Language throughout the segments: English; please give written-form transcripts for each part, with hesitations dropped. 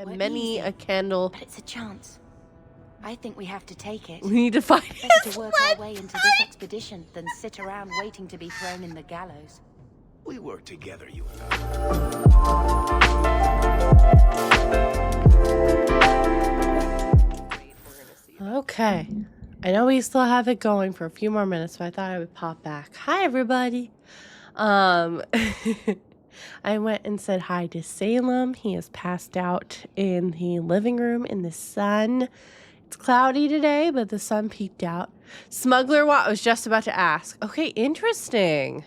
and many a candle. But it's a chance. I think we have to take it. We need to find Better his to work sled. our way into this expedition than sit around waiting to be thrown in the gallows. We work together, you and I. Okay. I know we still have it going for a few more minutes, but I thought I would pop back. Hi, everybody. I went and said hi to Salem. He is passed out in the living room in the sun. It's cloudy today, but the sun peeked out. Smuggler Watt, I was just about to ask. Okay, interesting.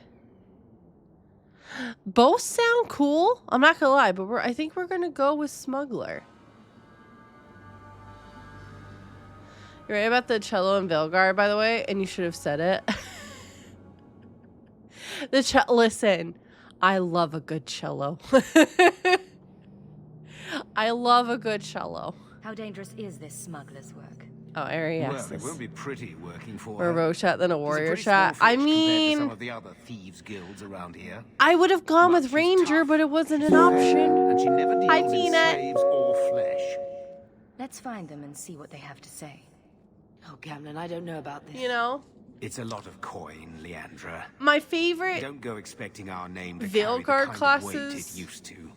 Both sound cool. I'm not gonna lie, but I think we're gonna go with Smuggler. You're right about the cello and Vilgar, by the way, and you should have said it. Listen, I love a good cello. I love a good cello. How dangerous is this smuggler's work? Oh, Ari Well, asked it this. won't be pretty working for Or a her. rogue shot than a She's warrior pretty shot. small I fish compared to mean, some of the other thieves' guilds around here. I would have gone But with she's Ranger, tough, but it wasn't she's an fair, option. and she never deals Hi, in Peanut. slaves or flesh. Let's find them and see what they have to say. Oh, Gamlin, I don't know about this. You know, It's a lot of coin, Leandra. my favorite Don't go expecting our name to Vilgar carry the kind of weight classes. it used to.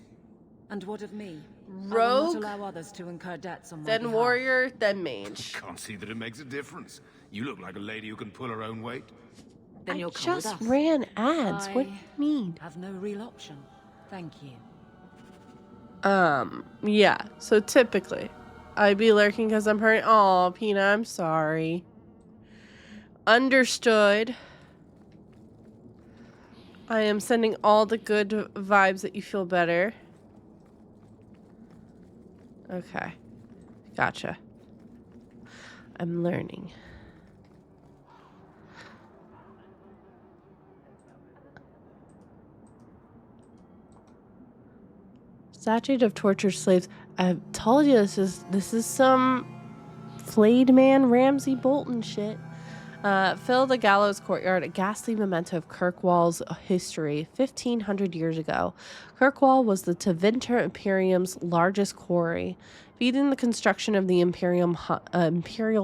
And what of me? I will rogue, not allow others to incur debts on my then behalf. warrior, then mage. Can't see that it makes a difference. You look like a lady who can pull her own weight. Then I you'll come with just us. ran ads. What do you mean? Have no real option. Thank you. Yeah. So typically, I'd be lurking because I'm hurt. Aw, Peanut, I'm sorry. Understood. I am sending all the good vibes that you feel better. Okay. Gotcha. I'm learning. Statute of tortured slaves. I've told you this is some flayed man Ramsay Bolton shit. Fill the gallows courtyard, a ghastly memento of Kirkwall's history 1,500 years ago. Kirkwall was the Tevinter Imperium's largest quarry, feeding the construction of the Imperial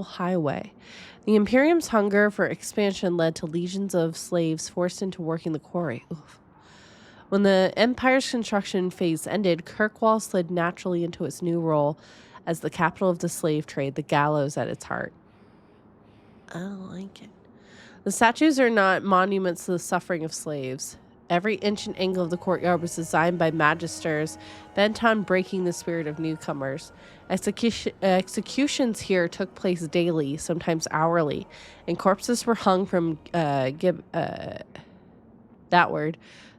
Highway. The Imperium's hunger for expansion led to legions of slaves forced into working the quarry. Oof. When the Empire's construction phase ended, Kirkwall slid naturally into its new role as the capital of the slave trade, the gallows at its heart. I don't like it. The statues are not monuments to the suffering of slaves. Every inch and angle of the courtyard was designed by magisters bent on breaking the spirit of newcomers. Executions here took place daily, sometimes hourly, and corpses were hung from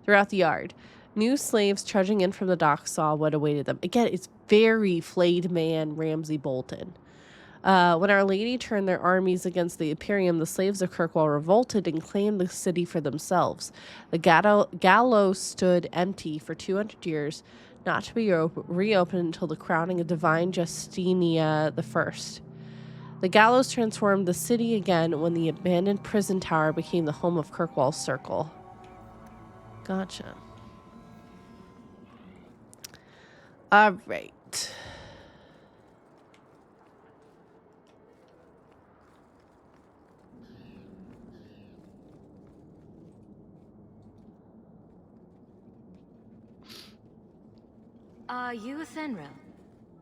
throughout the yard. New slaves trudging in from the docks saw what awaited them. Again, it's very flayed man Ramsay Bolton. When Our Lady turned their armies against the Imperium, the slaves of Kirkwall revolted and claimed the city for themselves. The gallows stood empty for 200 years, not to be reopened until the crowning of Divine Justinia I. The gallows transformed the city again when the abandoned prison tower became the home of Kirkwall's Circle. Gotcha. All right. Are you a Fenrir?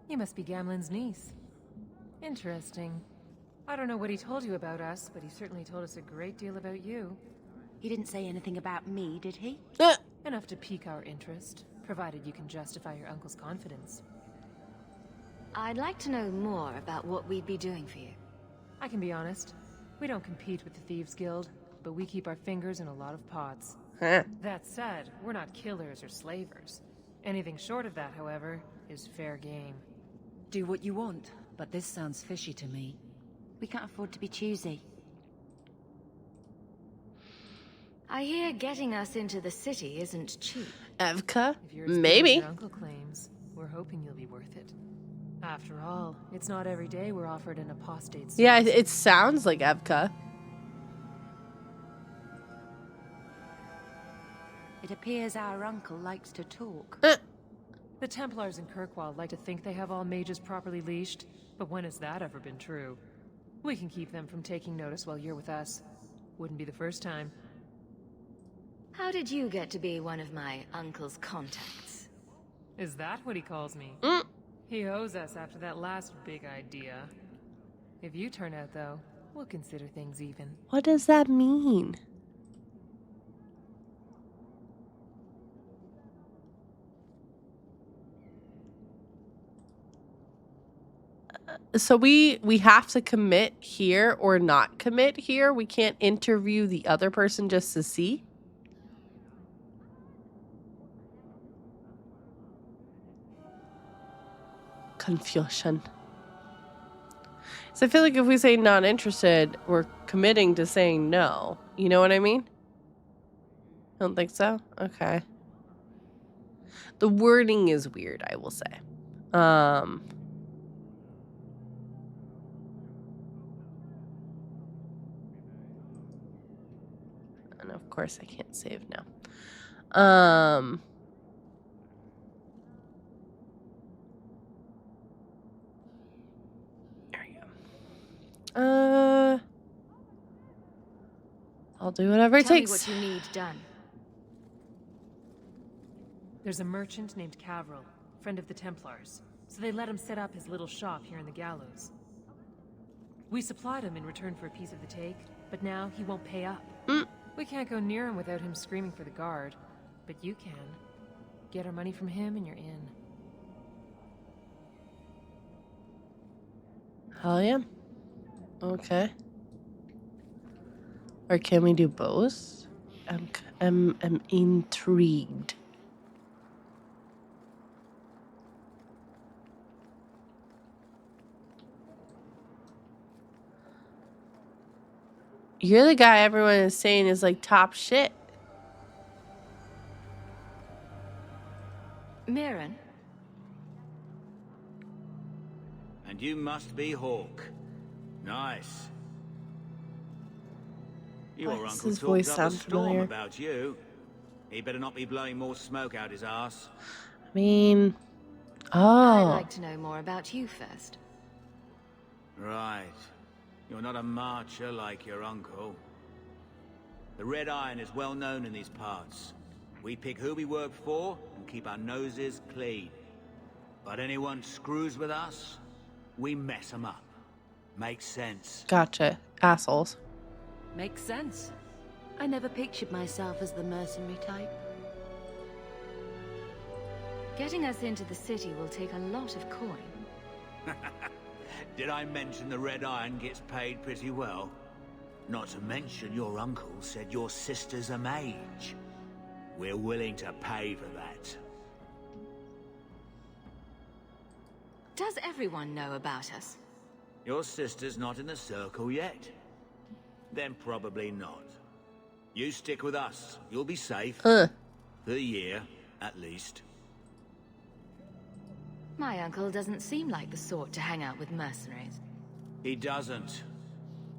You must be Gamlin's niece. Interesting. I don't know what he told you about us, but he certainly told us a great deal about you. He didn't say anything about me, did he? Enough to pique our interest, provided you can justify your uncle's confidence. I'd like to know more about what we'd be doing for you. I can be honest. We don't compete with the Thieves Guild, but we keep our fingers in a lot of pots. That said, we're not killers or slavers. Anything short of that, however, is fair game. Do what you want, but this sounds fishy to me. We can't afford to be choosy. I hear getting us into the city isn't cheap. Evka? If you're as good as Maybe. your uncle claims, we're hoping you'll be worth it. After all, it's not every day we're offered an apostate. Yeah, it sounds like Evka. It appears our uncle likes to talk. The Templars in Kirkwall like to think they have all mages properly leashed, but when has that ever been true? We can keep them from taking notice while you're with us. Wouldn't be the first time. How did you get to be one of my uncle's contacts? Is that what he calls me? He owes us after that last big idea. If you turn out, though, we'll consider things even. What does that mean? So we have to commit here or not commit here? We can't interview the other person just to see? Confusion. So I feel like if we say not interested, we're committing to saying no. You know what I mean? Don't think so? Okay. The wording is weird, I will say. And of course I can't save now. There we go. I'll do whatever it takes. Tell me what you need done. There's a merchant named Cavril, friend of the Templars, so they let him set up his little shop here in the Gallows. We supplied him in return for a piece of the take, but now he won't pay up. We can't go near him without him screaming for the guard, but you can. Get our money from him and you're in. Hell yeah. Okay. Or can we do both? I'm intrigued. You're the guy everyone is saying is like top shit. Mirren? And you must be Hawk. Nice. Your Why does uncle his talked voice up a sound storm familiar? about you. He better not be blowing more smoke out his ass. I mean, I'd oh, like to know more about you first. Right. You're not a marcher like your uncle. The Red Iron is well known in these parts. We pick who we work for and keep our noses clean. But anyone screws with us, we mess them up. Makes sense. gotcha. Assholes. Makes sense. I never pictured myself as the mercenary type. Getting us into the city will take a lot of coin. Did I mention the Red Iron gets paid pretty well? Not to mention your uncle said your sister's a mage. We're willing to pay for that. Does everyone know about us? Your sister's not in the circle yet. Then probably not. You stick with us. You'll be safe. For a year, at least. My uncle doesn't seem like the sort to hang out with mercenaries. He doesn't.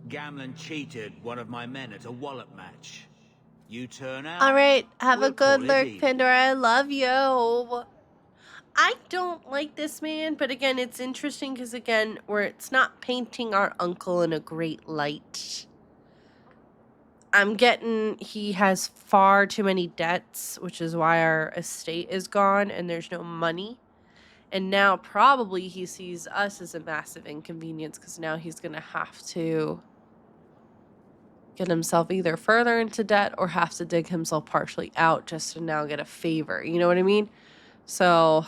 Gamlen cheated one of my men at a wallop match. You turn out. All right, have we'll a good call it lurk, even. Pandora. I love you. I don't like this man, but again, it's interesting because again, it's not painting our uncle in a great light. I'm getting he has far too many debts, which is why our estate is gone and there's no money. And now probably he sees us as a massive inconvenience because now he's going to have to get himself either further into debt or have to dig himself partially out just to now get a favor. You know what I mean? So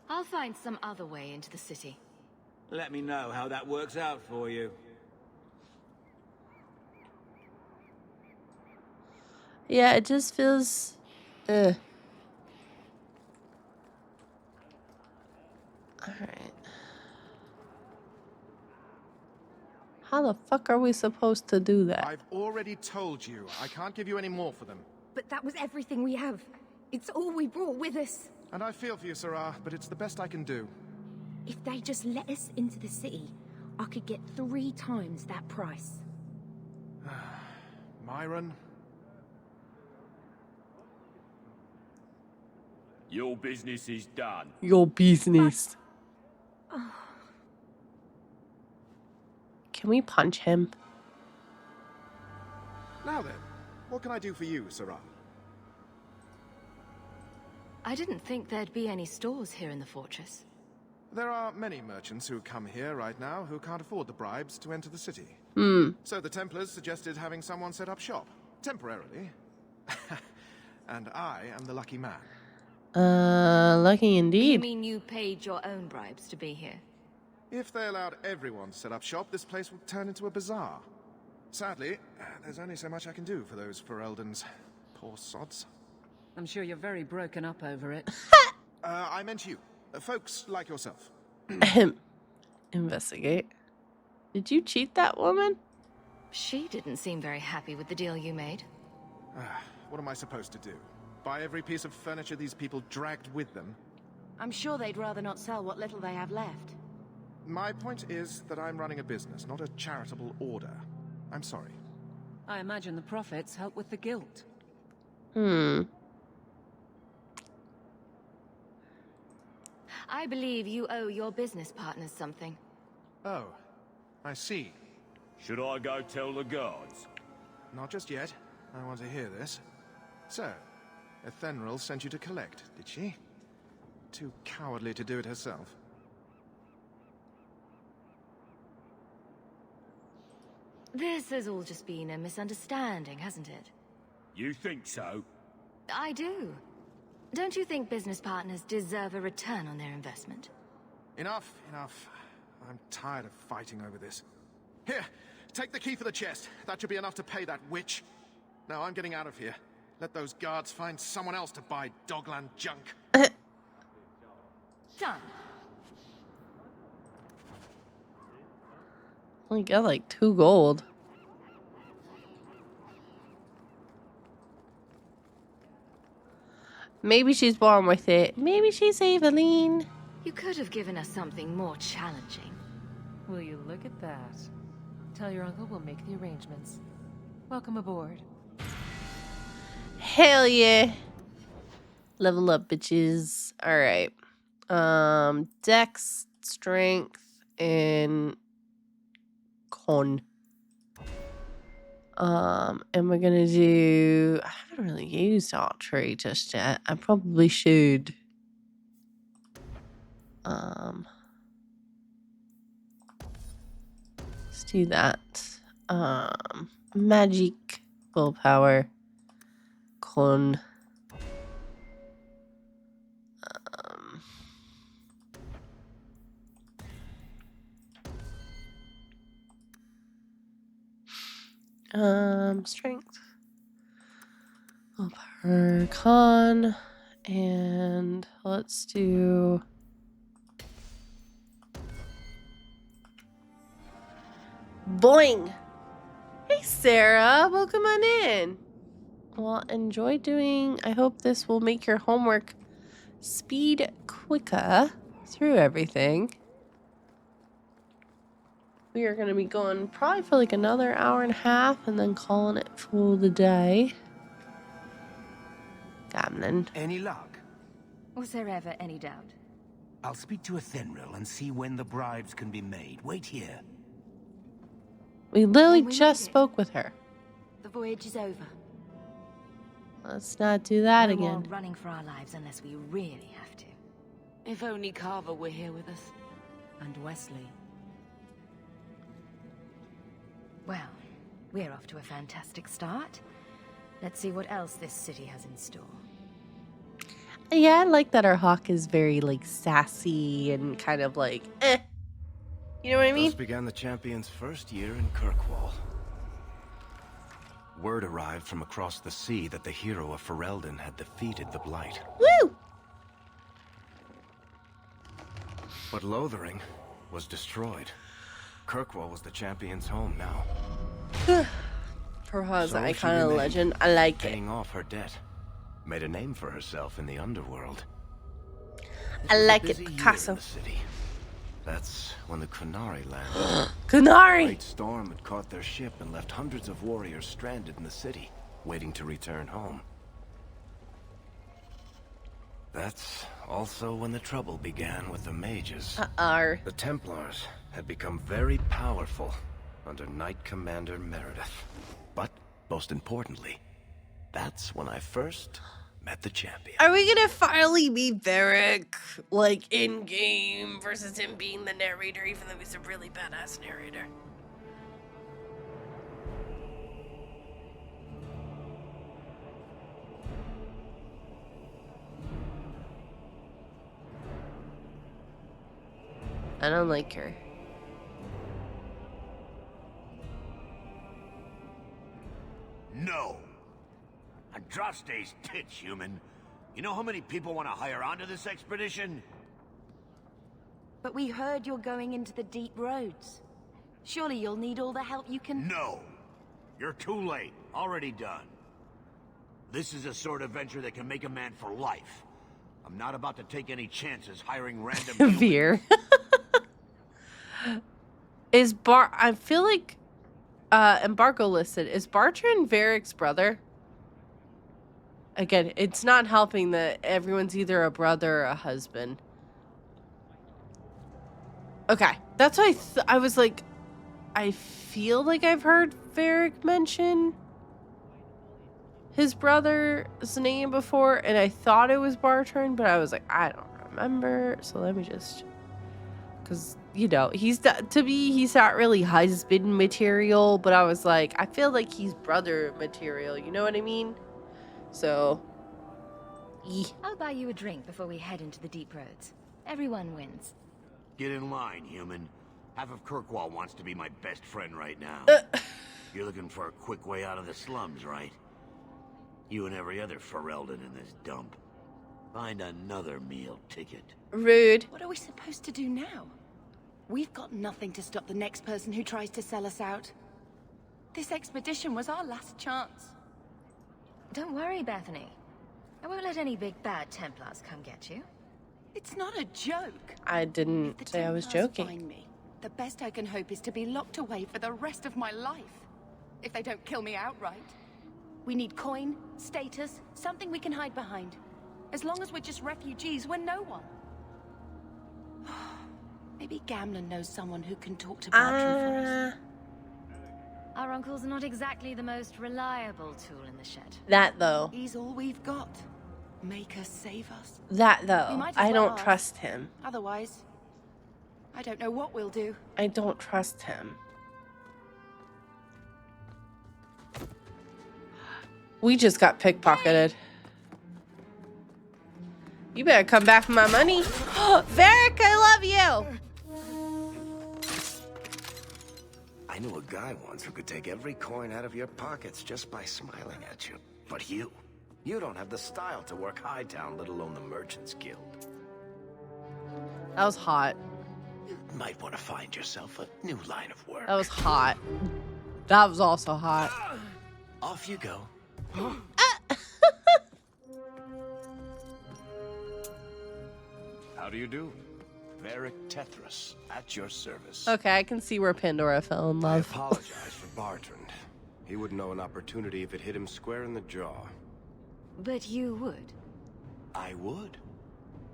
I'll find some other way into the city. Let me know how that works out for you. yeah, it just feels Alright. How the fuck are we supposed to do that? I've already told you. I can't give you any more for them. But that was everything we have. It's all we brought with us. And I feel for you, Sarah, but it's the best I can do. If they just let us into the city, I could get 3 times that price. Myron? Your business is done. Your business. Can we punch him? Now then, what can I do for you, Sarah? I didn't think there'd be any stores here in the fortress. There are many merchants who come here right now who can't afford the bribes to enter the city. So the Templars suggested having someone set up shop, temporarily. And I am the lucky man. Lucky indeed. You mean you paid your own bribes to be here? If they allowed everyone to set up shop, this place would turn into a bazaar. Sadly, there's only so much I can do for those Fereldans. Poor sods. I'm sure you're very broken up over it. I meant you. Folks like yourself. Investigate. Did you cheat that woman? She didn't seem very happy with the deal you made. What am I supposed to do? Buy every piece of furniture these people dragged with them? I'm sure they'd rather not sell what little they have left. My point is that I'm running a business, not a charitable order. I'm sorry. I imagine the profits help with the guilt. I believe you owe your business partners something. Oh, I see. Should I go tell the guards? Not just yet. I want to hear this. So, Ethenril sent you to collect, did she? Too cowardly to do it herself. This has all just been a misunderstanding, hasn't it? You think so? I do. Don't you think business partners deserve a return on their investment? Enough, enough. I'm tired of fighting over this. Here, take the key for the chest. That should be enough to pay that witch. Now I'm getting out of here. Let those guards find someone else to buy Dogland junk. Done. Only got like 2 gold. Maybe she's born with it. Maybe she's Aveline. You could have given us something more challenging. Will you look at that? Tell your uncle we'll make the arrangements. Welcome aboard. Hell yeah. Level up, bitches. Alright. Dex, strength, and con. And we're gonna do... I haven't really used archery just yet. I probably should. Let's do that. Magic, willpower, con. Strength, willpower, con, and let's do boing. Hey Sarah, welcome on in. Well, enjoy doing. I hope this will make your homework speed quicker through everything. We are going to be going probably for like another hour and a half and then calling it for the day. Gammon. Any luck? Was there ever any doubt? I'll speak to Ethenril and see when the bribes can be made. Wait here. We literally When we just made it. spoke with her. The voyage is over. Let's not do that No more again. running for our lives unless we really have to. If only Carver were here with us. And Wesley. Well, we're off to a fantastic start. Let's see what else this city has in store. Yeah, I like that our hawk is very like sassy and kind of like, eh. You know what I mean? Thus began the champion's first year in Kirkwall. Word arrived from across the sea that the hero of Ferelden had defeated the Blight. Woo! But Lothering was destroyed. Kirkwall was the champion's home now. For her as an So she icon of remained, legend, I like it. paying off her debt. Made a name for herself in the underworld. I like it, Busy year in Picasso. the city. That's when the Kunari landed. Kunari! Great storm had caught their ship and left hundreds of warriors stranded in the city, waiting to return home. That's also when the trouble began with the mages. The Templars had become very powerful under Knight Commander Meredith. But, most importantly, that's when I first met the champion. Are we gonna finally meet Varric, like, in-game, versus him being the narrator, even though he's a really badass narrator? I don't like her. No. Andraste's tits, human. You know how many people want to hire onto this expedition? But we heard you're going into the deep roads. Surely you'll need all the help you can... No. You're too late. Already done. This is a sort of venture that can make a man for life. I'm not about to take any chances hiring random... Veer. I feel like Embargo listed. Is Bartrand Varric's brother? Again, it's not helping that everyone's either a brother or a husband. Okay, that's why I was like, I feel like I've heard Varric mention his brother's name before, and I thought it was Bartrand, but I was like, I don't remember. So let me just, because you know, he's not really husband material, but I was like, I feel like he's brother material. You know what I mean? So, I'll buy you a drink before we head into the deep roads. Everyone wins. Get in line, human. Half of Kirkwall wants to be my best friend right now. You're looking for a quick way out of the slums, right? You and every other Ferelden in this dump. Find another meal ticket. Rude. What are we supposed to do now? We've got nothing to stop the next person who tries to sell us out. This expedition was our last chance. Don't worry, Bethany. I won't let any big bad Templars come get you. It's not a joke. I didn't say I was joking. Find me. The best I can hope is to be locked away for the rest of my life. If they don't kill me outright. We need coin, status, something we can hide behind. As long as we're just refugees, we're no one. Maybe Gamlen knows someone who can talk to Bartrand for us. Our uncle's not exactly the most reliable tool in the shed. That though. He's all we've got. Make us save us. That though. We might as I well don't ask. trust him. Otherwise, I don't know what we'll do. I don't trust him. We just got pickpocketed. You better come back for my money. Varric, I love you. I knew a guy once who could take every coin out of your pockets just by smiling at you. But you don't have the style to work Hightown, let alone the Merchants Guild. That was hot. You might want to find yourself a new line of work. That was hot. That was also hot. Off you go. How do you do? Varric Tethras, at your service. Okay, I can see where Pandora fell in I love. apologize for Bartrand. He wouldn't know an opportunity if it hit him square in the jaw. But you would. I would.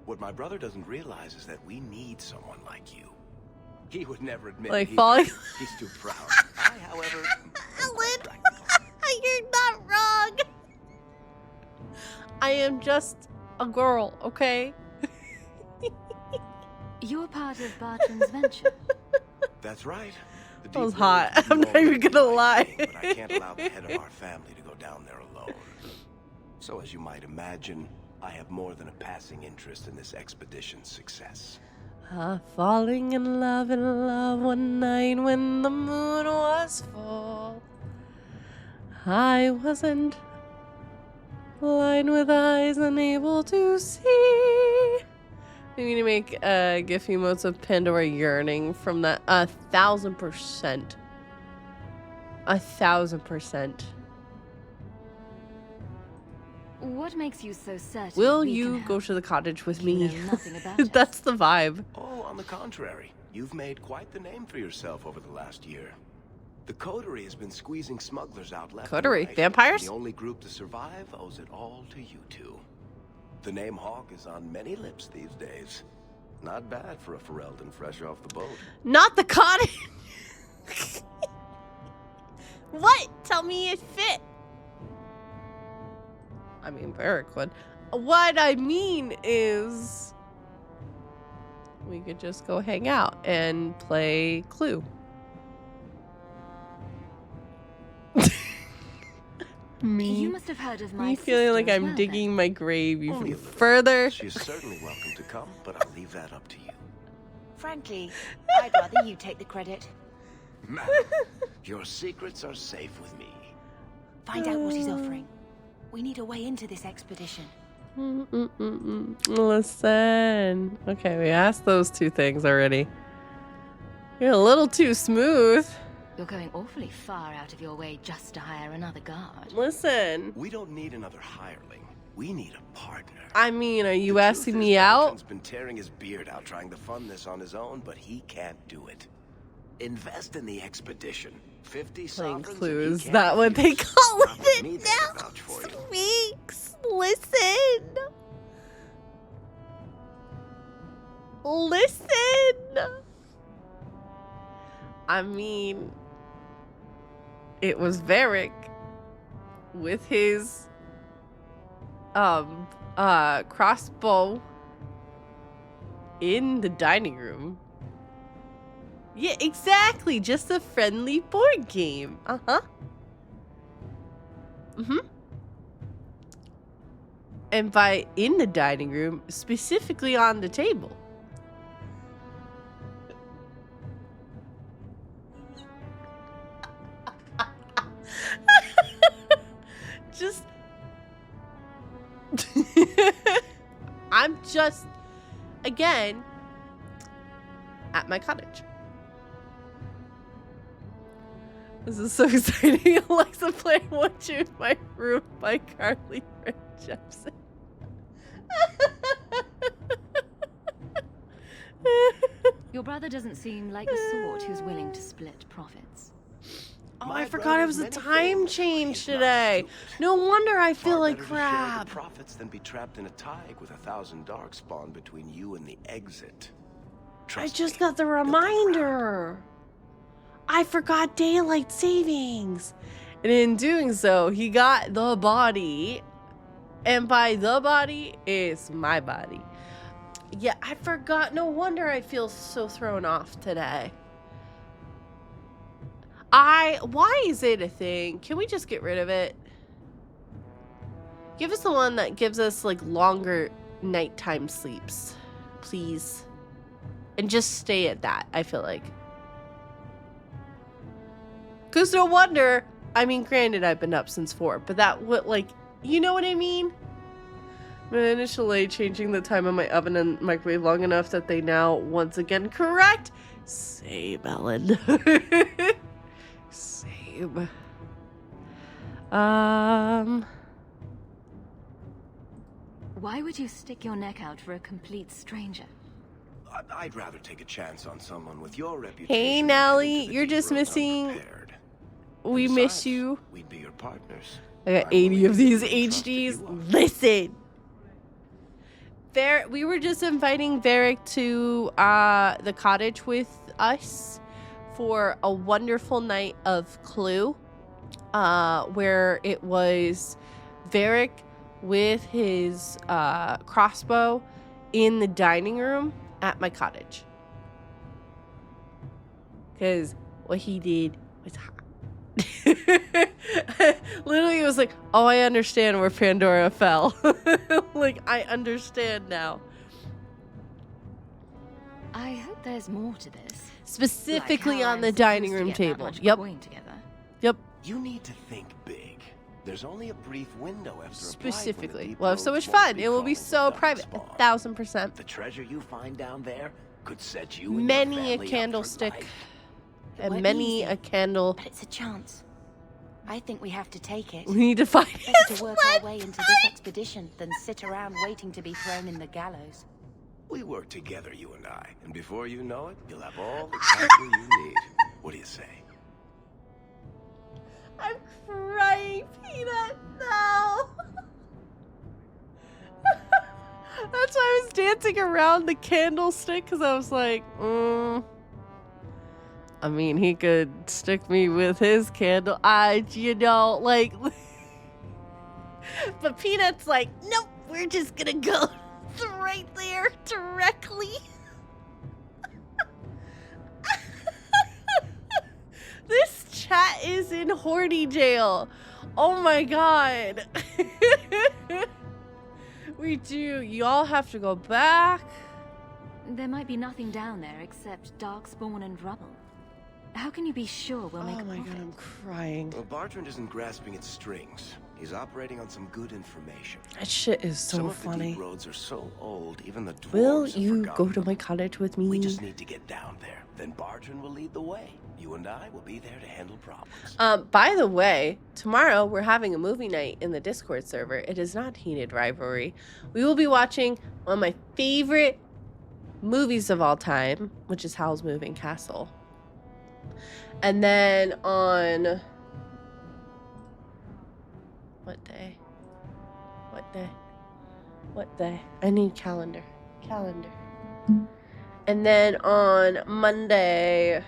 What my brother doesn't realize is that we need someone like you. He would never admit Like it. falling. He's too proud. I, however, You're not wrong. I am just a girl, okay? You're part of Bartrand's venture. That's right. The That was deep hot. roads I'm you not know even really gonna like lie. me, but I can't allow the head of our family to go down there alone. So as you might imagine, I have more than a passing interest in this expedition's success. Falling in love one night when the moon was full. I wasn't blind with eyes unable to see. We need to make GIF emotes of Pandora yearning from that 1,000%. 1,000%. What makes you so certain? Will we you can go help? to the cottage with You me? know nothing about it. That's the vibe. Oh, on the contrary. You've made quite the name for yourself over the last year. The Coterie has been squeezing smugglers out left and Coterie? right, Vampires? and the only group to survive owes it all to you two. The name Hawk is on many lips these days. Not bad for a Ferelden fresh off the boat. Not the cottage. What? Tell me it fit. I mean, Varric would. What I mean is, we could just go hang out and play Clue. You must have heard of my Me feeling like sister as I'm well, digging my grave Only even a little. further. She's certainly welcome to come, but I'll leave that up to you. Frankly, I'd rather you take the credit. Madam, your secrets are safe with me. Find out what he's offering. We need a way into this expedition. Listen. Okay, we asked those two things already. You're a little too smooth. You're going awfully far out of your way just to hire another guard. Listen. We don't need another hireling. We need a partner. I mean, are you asking me out? He's been tearing his beard out trying to fund this on his own, but he can't do it. Invest in the expedition. 50 Playing sovereigns Clue, and is he that can't what they refuse. call Not with it me, they now? can vouch for you. Speaks. Listen. Listen. I mean, it was Varric with his crossbow in the dining room. Yeah, exactly. Just a friendly board game. And by in the dining room, specifically on the table. Just I'm just again at my cottage. This is so exciting. Alexa playing Watch You in My Room by Carly Rae Jepsen. Your brother doesn't seem like the sort who's willing to split profits. Oh, I forgot it was a time change today. No wonder I feel like crap. Profits than be trapped in a tide with 1,000 darkspawn between you and the exit. I just got the reminder. I forgot daylight savings. And in doing so, he got the body. And by the body, it's my body. Yeah, I forgot. No wonder I feel so thrown off today. Why is it a thing? Can we just get rid of it? Give us the one that gives us like longer nighttime sleeps, please. And just stay at that, I feel like. Cause no wonder, I mean, granted I've been up since 4, but that would like, you know what I mean? Initially changing the time on my oven and microwave long enough that they now once again correct. Same, Ellen. Same. Why would you stick your neck out for a complete stranger? I'd rather take a chance on someone with your reputation. Hey, Nally, you're just missing. We miss you. We'd be your partners. I got 80 of these HDs. Listen. We were just inviting Varric to the cottage with us for a wonderful night of Clue, where it was Varric with his crossbow in the dining room at my cottage. Because what he did was hot. Literally, it was like, oh, I understand where Pandora fell. Like, I understand now. I hope there's more to this. Specifically Like how on the I'm dining supposed to room get that table. much Yep. coin together. Yep. You need to think big. There's only a brief window after Specifically. We'll have so much fun. It will be so private. 1,000%. The treasure you find down there could set you and Many your a family up for candlestick. life. It And won't many be a easy, candle. but it's a chance. I think we have to take it. We need to find Better his to work our way into this expedition than sit around waiting to be thrown in the gallows. We work together, you and I, and before you know it, you'll have all the treasure you need. What do you say? I'm crying, Peanut. No. was dancing around the candlestick because I was like, I mean, he could stick me with his candle. Like. But Peanut's like, nope, we're just gonna go right there directly. This chat is in horny jail. Oh my god. We do. Y'all have to go back. There might be nothing down there except darkspawn and rubble. How can you be sure we'll make a profit? Oh my god, I'm crying. Well, Bartrand isn't grasping at strings. He's operating on some good information. That shit is so Some of funny. the deep roads are so old, even the dwarves Will have you forgotten go to them. my cottage with me? We just need to get down there. Then Bartrand will lead the way. You and I will be there to handle problems. By the way, tomorrow we're having a movie night in the Discord server. It is not Heated Rivalry. We will be watching one of my favorite movies of all time, which is Howl's Moving Castle. And then on what day? What day? I need calendar. And then on Monday,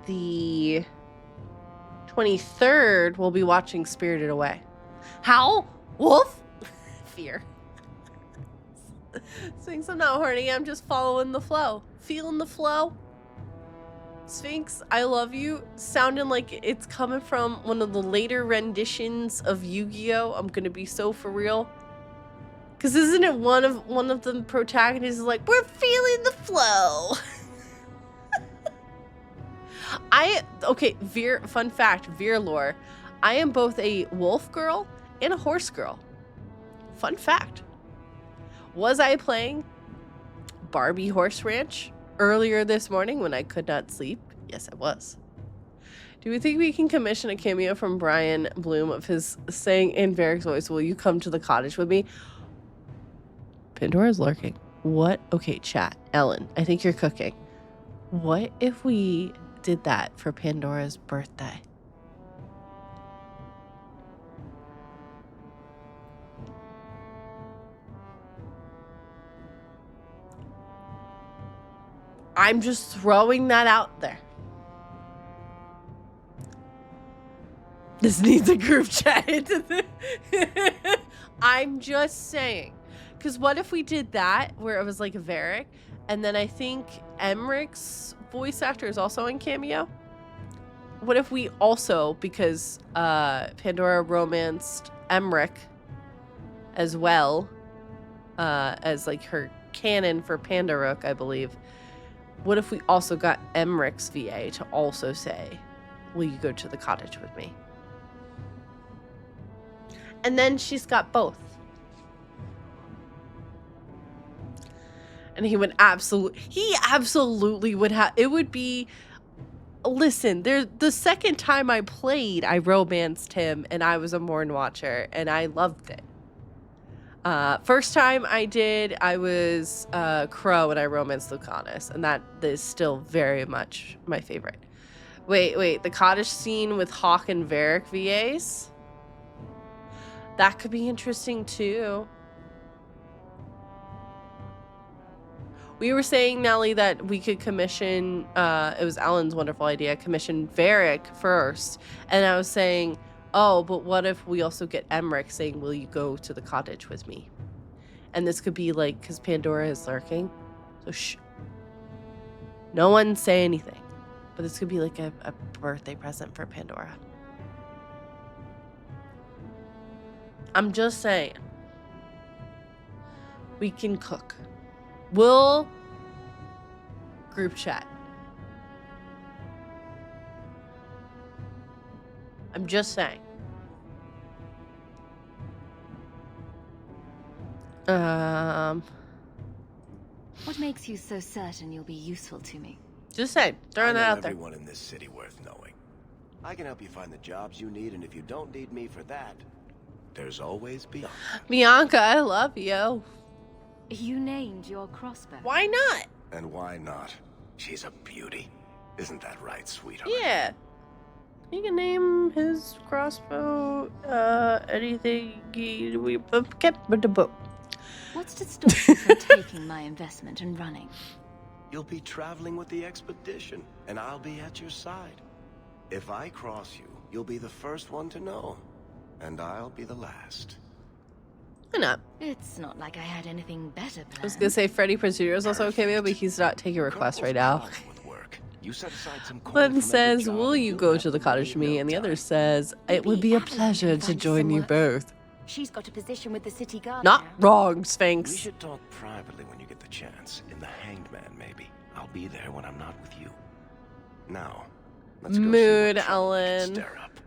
the 23rd, we'll be watching Spirited Away. Howl? Wolf? Fear. Sphinx, I'm not horny. I'm just following the flow. Feeling the flow. Sphinx, I love you. Sounding like it's coming from one of the later renditions of Yu-Gi-Oh! I'm gonna be so for real. Cause isn't it one of the protagonists is like, we're feeling the flow. Fun fact, Veer lore. I am both a wolf girl and a horse girl. Fun fact. Was I playing Barbie Horse Ranch earlier this morning when I could not sleep? Yes, I was. Do we think we can commission a cameo from Brian Bloom of his saying in Varric's voice, will you come to the cottage with me? Pandora's lurking. What? Okay, chat. Ellen, I think you're cooking. What if we did that for Pandora's birthday? I'm just throwing that out there. This needs a group chat. I'm just saying. Because what if we did that where it was like Varric, and then I think Emmerich's voice actor is also in cameo? What if we also, because Pandora romanced Emmerich as well as like her canon for Pandarook, I believe. What if we also got Emmerich's VA to also say, will you go to the cottage with me? And then she's got both. And he absolutely would have, it would be, listen, the second time I played, I romanced him and I was a Morn Watcher and I loved it. First time I did, I was Crow and I romanced Lucanus, and that is still very much my favorite. Wait, the cottage scene with Hawk and Varric VAs? That could be interesting too. We were saying, Nelly, that we could commission, it was Alan's wonderful idea, commission Varric first, and I was saying, oh, but what if we also get Emmerich saying, will you go to the cottage with me? And this could be like, because Pandora is lurking. So shh. No one say anything. But this could be like a birthday present for Pandora. I'm just saying. We can cook. We'll group chat. I'm just saying. What makes you so certain you'll be useful to me? Just saying, throwing that out there. Everyone in this city worth knowing. I can help you find the jobs you need, and if you don't need me for that, there's always Bianca. Bianca, I love you. You named your crossbow. Why not? And why not? She's a beauty. Isn't that right, sweetheart? Yeah. He can name his crossbow anything we kept with the book. What's to stop you from taking my investment and running? You'll be traveling with the expedition, and I'll be at your side. If I cross you, you'll be the first one to know, and I'll be the last. Why not? It's not like I had anything better planned. I was gonna say Freddy Pursuer is also okay with me, but he's not taking requests right now. You set aside some coin One from says, every job will and you you'll go have to the cottage to me? And the no other time. says, it would be a pleasure to join you both. She's got a position with the city guard Not now. wrong, We Sphinx. should talk privately when you get the chance. In the Hanged Man, maybe. I'll be there when I'm not with you. Now, let's go see Mood, what trouble we can Ellen. stir up.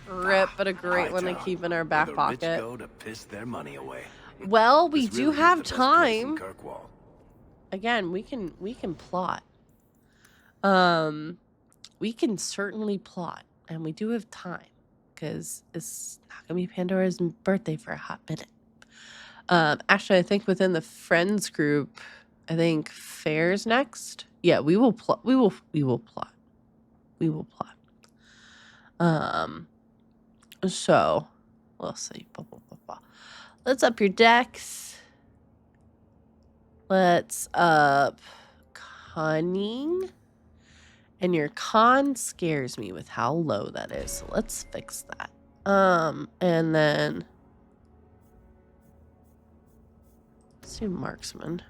Rip, but a great one to Hightown, keep in our where back the rich pocket. go to piss their money away. Well, we This do really is have the best place in time. Kirkwall. Again, we can plot. We can certainly plot, and we do have time because it's not gonna be Pandora's birthday for a hot minute. Actually, I think within the friends group, I think Fair's next. Yeah, we will plot. We will plot. We will plot. So we'll see. Blah, blah, blah, blah. Let's up your dex. Let's up cunning. And your con scares me with how low that is. So let's fix that. And then let's do marksman.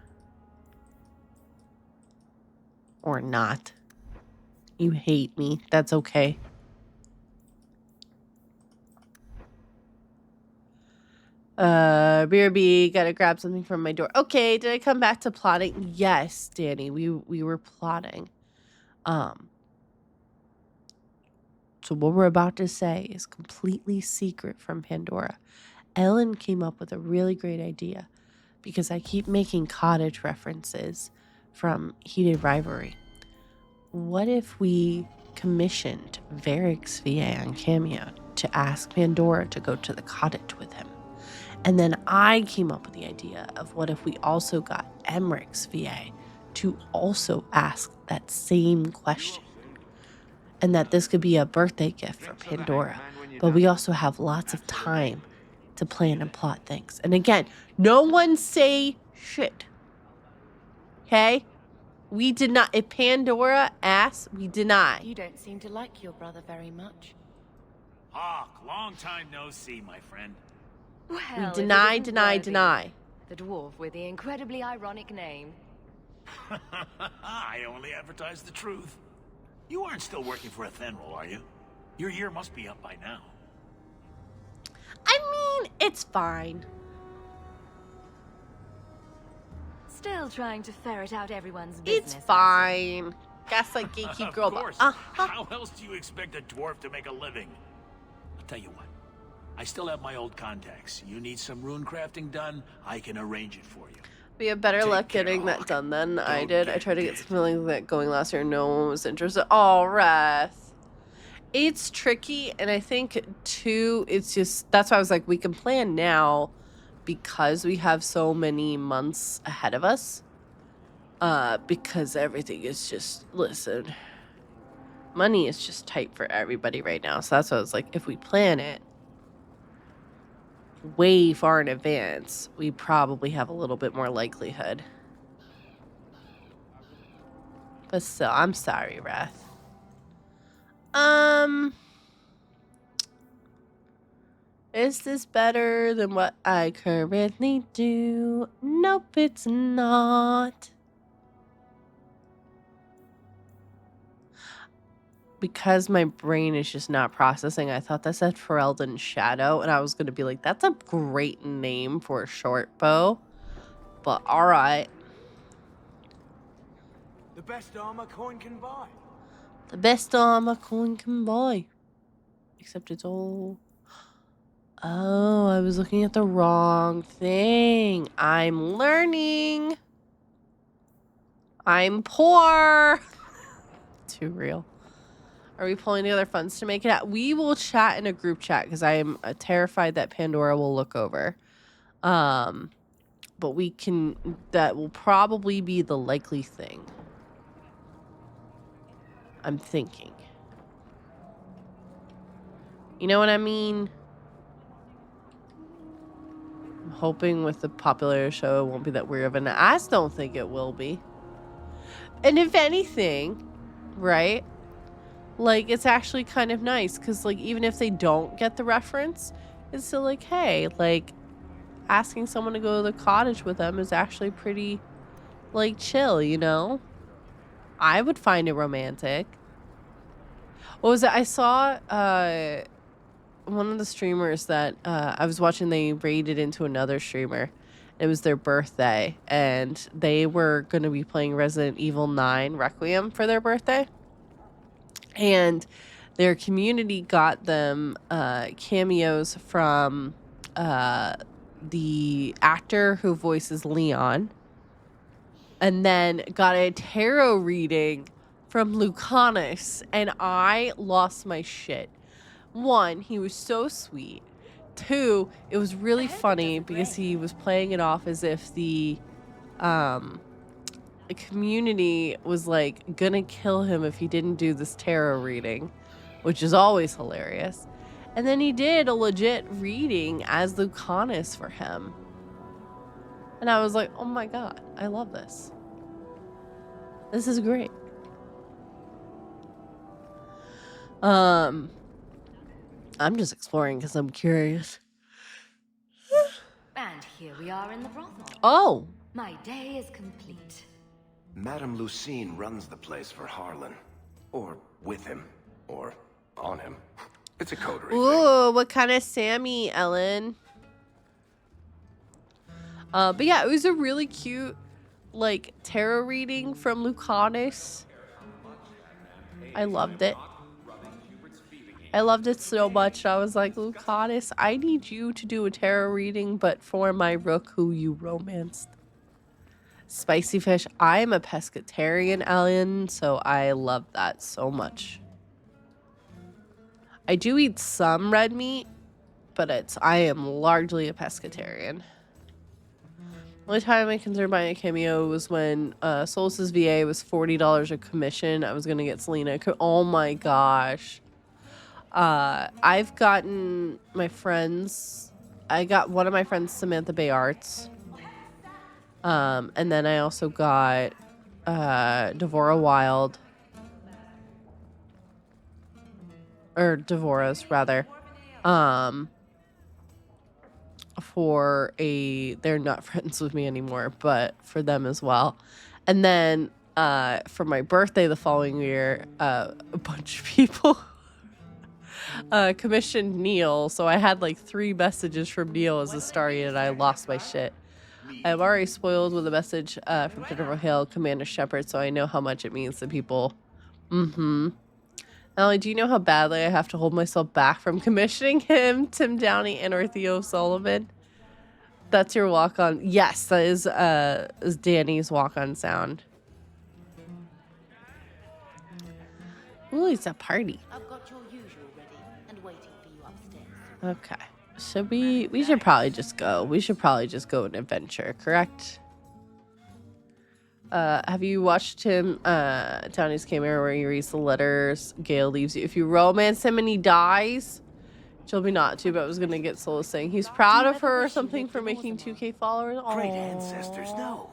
Or not. You hate me. That's okay. BRB, gotta grab something from my door. Okay, did I come back to plotting? Yes, Danny, we were plotting. So what we're about to say is completely secret from Pandora. Ellen came up with a really great idea because I keep making cottage references from Heated Rivalry. What if we commissioned Varric's VA on Cameo to ask Pandora to go to the cottage with him? And then I came up with the idea of what if we also got Emmerich's VA to also ask that same question? And that this could be a birthday gift for Pandora. But we also have lots of time to plan and plot things. And again, no one say shit. Okay? We did not. If Pandora asks, we deny. You don't seem to like your brother very much. Hawk, long time no see, my friend. Well, We if it deny, isn't deny, worthy. deny. The dwarf with the incredibly ironic name. I only advertise the truth. You aren't still working for Athenril, are you? Your year must be up by now. I mean, it's fine. Still trying to ferret out everyone's business. It's fine. Gaslight gatekeep girl. Of course. Uh-huh. How else do you expect a dwarf to make a living? I'll tell you what. I still have my old contacts. You need some rune crafting done, I can arrange it for you. We have better Take luck care, getting that Hawk. done than I Don't did. I get tried to get dead. something like that going last year. No one was interested. Oh, Wrath. It's tricky, and I think, too, it's just... That's why I was like, we can plan now because we have so many months ahead of us. Because everything is just... Listen. Money is just tight for everybody right now. So that's why I was like, if we plan it way far in advance, we probably have a little bit more likelihood. But still, I'm sorry, Wrath. Is this better than what I currently do? Nope, it's not. Because my brain is just not processing, I thought that said Ferelden Shadow, and I was going to be like, that's a great name for a short bow. But alright. The best armor coin can buy. The best armor coin can buy. Except it's all... Oh, I was looking at the wrong thing. I'm learning. I'm poor. Too real. Are we pulling together funds to make it out? We will chat in a group chat because I am terrified that Pandora will look over. But we can... That will probably be the likely thing. I'm thinking. You know what I mean? I'm hoping with the popular show it won't be that weird of an. I just don't think it will be. And if anything, right? Like, it's actually kind of nice because, like, even if they don't get the reference, it's still like, hey, like, asking someone to go to the cottage with them is actually pretty, like, chill, you know? I would find it romantic. What was it? I saw one of the streamers that I was watching, they raided into another streamer. It was their birthday, and they were going to be playing Resident Evil 9 Requiem for their birthday. And their community got them cameos from the actor who voices Leon, and then got a tarot reading from Lucanus, and I lost my shit. One, he was so sweet. Two, it was really funny because he was playing it off as if the community was like gonna kill him if he didn't do this tarot reading, which is always hilarious. And then he did a legit reading as Lucanus for him. And I was like, oh my god, I love this. This is great. I'm just exploring because I'm curious. And here we are in the brothel. Oh! My day is complete. Madame Lucine runs the place for Harlan. Or with him. Or on him. It's a coterie thing. Ooh, what kind of Sammy, Ellen? But yeah, it was a really cute, like, tarot reading from Lucanus. I loved it. I loved it so much. I was like, Lucanus, I need you to do a tarot reading, but for my rook who you romanced. Spicy fish. I am a pescatarian, Ellen, so I love that so much. I do eat some red meat, but I am largely a pescatarian. The only time I considered buying a cameo was when Solstice VA was $40 a commission. I was going to get Selena. Oh my gosh. I've gotten my friends. I got one of my friends, Samantha Bay Arts. And then I also got Devora Wild. Or Devora's, rather. They're not friends with me anymore, but for them as well. And then for my birthday the following year, a bunch of people commissioned Neil, so I had like 3 messages from Neil as a starry, and I lost my shit. I'm already spoiled with a message from Jennifer Hale, Commander Shepard, so I know how much it means to people. Allie, do you know how badly I have to hold myself back from commissioning him, Tim Downey, and or Theo Sullivan? That's your walk-on. Yes, that is Danny's walk-on sound. Ooh, it's a party. I've got your usual ready and waiting for you upstairs. Okay. Should we should probably just go. We should probably just go an adventure, correct? Have you watched him, Downey's camera where he reads the letters Gale leaves you? If you romance him and he dies, she'll be not too, but I was gonna get Sola saying he's proud of her or something for making 2K followers. Aww. Great ancestors, no.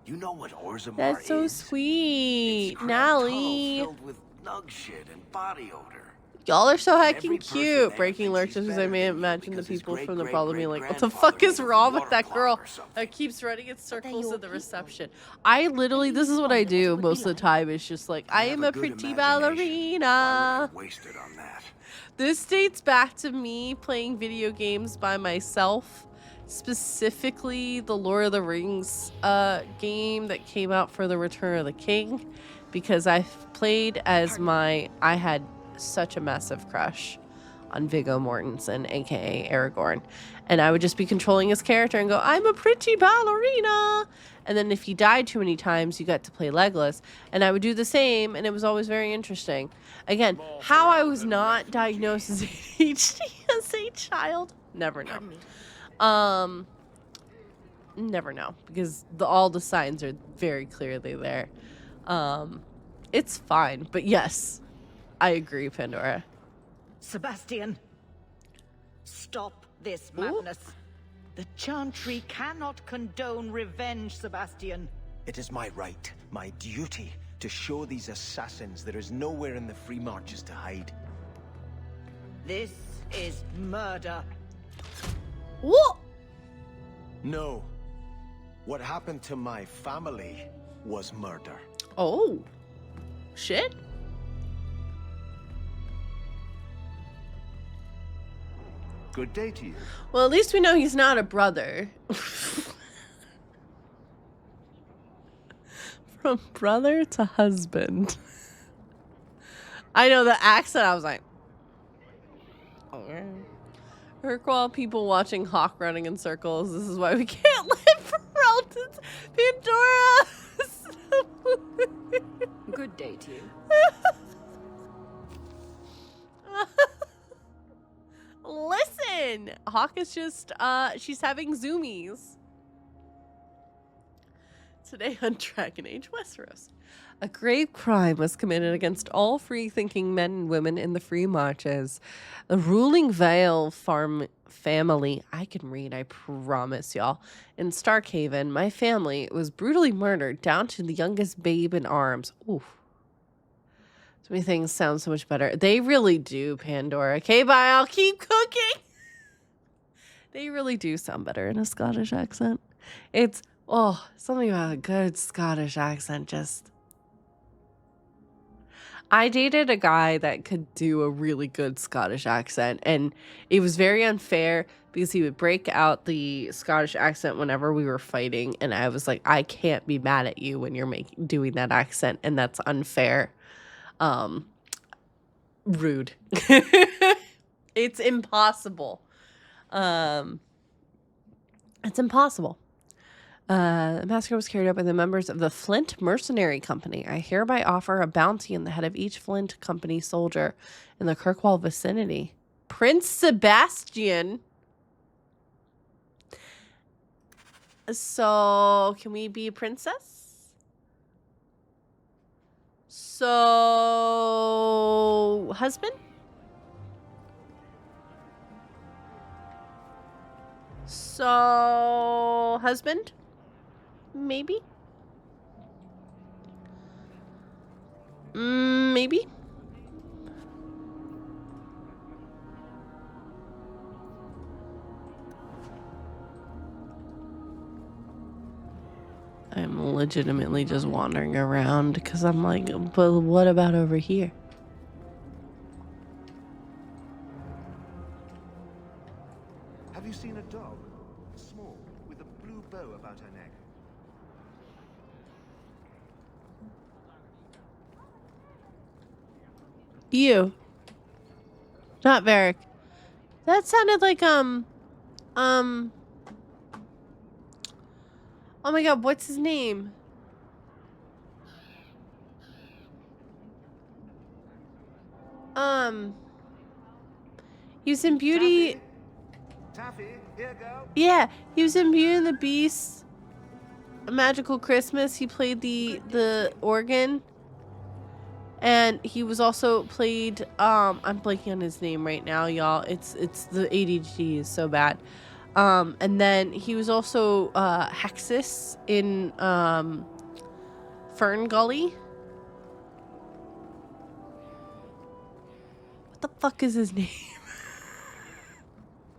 You know what Orzammar That's so is. sweet. Nally. Filled with nug shit and body odor. Y'all are so heckin' cute. Breaking lurches because I may imagine the people from the problem being like, what the fuck is wrong with that girl that keeps running in circles at the reception? I literally, this is what I do most of the time. It's just like, I am a pretty ballerina. Wasted on that. This dates back to me playing video games by myself. Specifically, the Lord of the Rings game that came out for the Return of the King. Because I've played as I had such a massive crush on Viggo Mortensen, aka Aragorn, and I would just be controlling his character and go, I'm a pretty ballerina, and then if he died too many times you got to play Legolas, and I would do the same, and it was always very interesting. Again, how I was not diagnosed as ADHD as a child, never know. Never know, because all the signs are very clearly there. It's fine, but yes, I agree, Pandora. Sebastian, stop this madness. The Chantry cannot condone revenge, Sebastian. It is my right, my duty, to show these assassins there is nowhere in the Free Marches to hide. This is murder. What? No. What happened to my family was murder. Oh. Shit. Good day to you. Well, at least we know he's not a brother. From brother to husband. I know the accent, I was like... Urquell people watching Hawk running in circles. This is why we can't live for relatives. Pandora! Good day to you. Listen! Hawk is just, she's having zoomies. Today on Dragonage Westeros. A grave crime was committed against all free-thinking men and women in the Free Marches. The ruling Vale family, I can read, I promise y'all, in Starkhaven, my family was brutally murdered down to the youngest babe in arms. Oof. So many things sound so much better. They really do, Pandora. Okay, bye, I'll keep cooking. They really do sound better in a Scottish accent. It's, oh, something about a good Scottish accent just... I dated a guy that could do a really good Scottish accent, and it was very unfair because he would break out the Scottish accent whenever we were fighting, and I was like, I can't be mad at you when you're doing that accent, and that's unfair. Rude. It's impossible. It's impossible. The massacre was carried out by the members of the Flint Mercenary Company. I hereby offer a bounty in the head of each Flint Company soldier in the Kirkwall vicinity. Prince Sebastian. So, can we be a princess? So, husband? So, husband? Maybe? Maybe? I'm legitimately just wandering around because I'm like, but what about over here? Have you seen a dog? Small, with a blue bow about her neck. You. Not Varric. That sounded like, oh my god, what's his name? He was in Beauty... Taffy, here go. Yeah, he was in Beauty and the Beast. A Magical Christmas. He played the organ. And he was also played, I'm blanking on his name right now, y'all. It's the ADHD is so bad. And then he was also Hexus in Fern Gully. What the fuck is his name?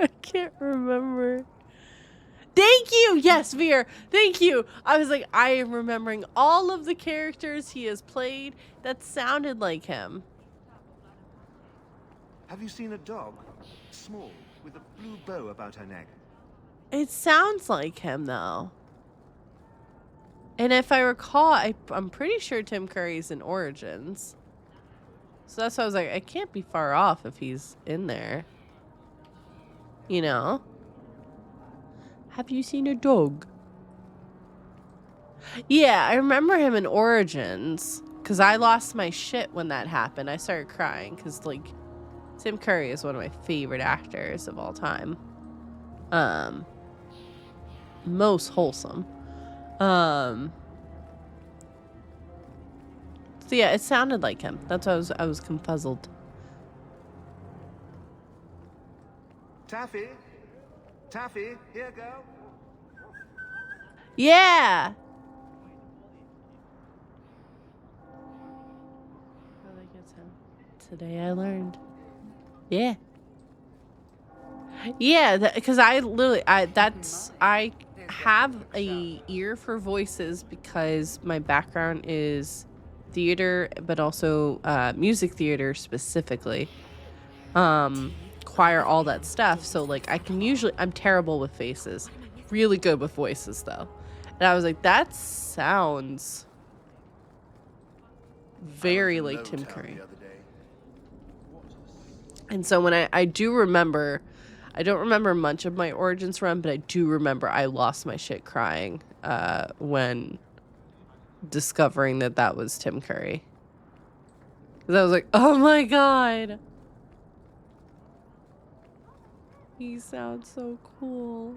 I can't remember. Thank you! Yes, Veer. Thank you. I was like, I am remembering all of the characters he has played that sounded like him. Have you seen a dog? Small, with a blue bow about her neck. It sounds like him, though. And if I recall, I'm pretty sure Tim Curry's in Origins. So that's why I was like, I can't be far off if he's in there. You know? Have you seen a dog? Yeah, I remember him in Origins. Because I lost my shit when that happened. I started crying. Because, like, Tim Curry is one of my favorite actors of all time. Most wholesome. So yeah, it sounded like him. That's why I was confuzzled. Taffy, Taffy, here, girl. Yeah. Today I learned. Yeah. Yeah, because I have a ear for voices because my background is theater, but also music theater specifically. Choir, all that stuff. So like I'm terrible with faces. Really good with voices though. And I was like, that sounds very like Tim Curry. And so when I do remember, I don't remember much of my Origins run, but I do remember I lost my shit crying when discovering that was Tim Curry. Because I was like, oh my god. He sounds so cool.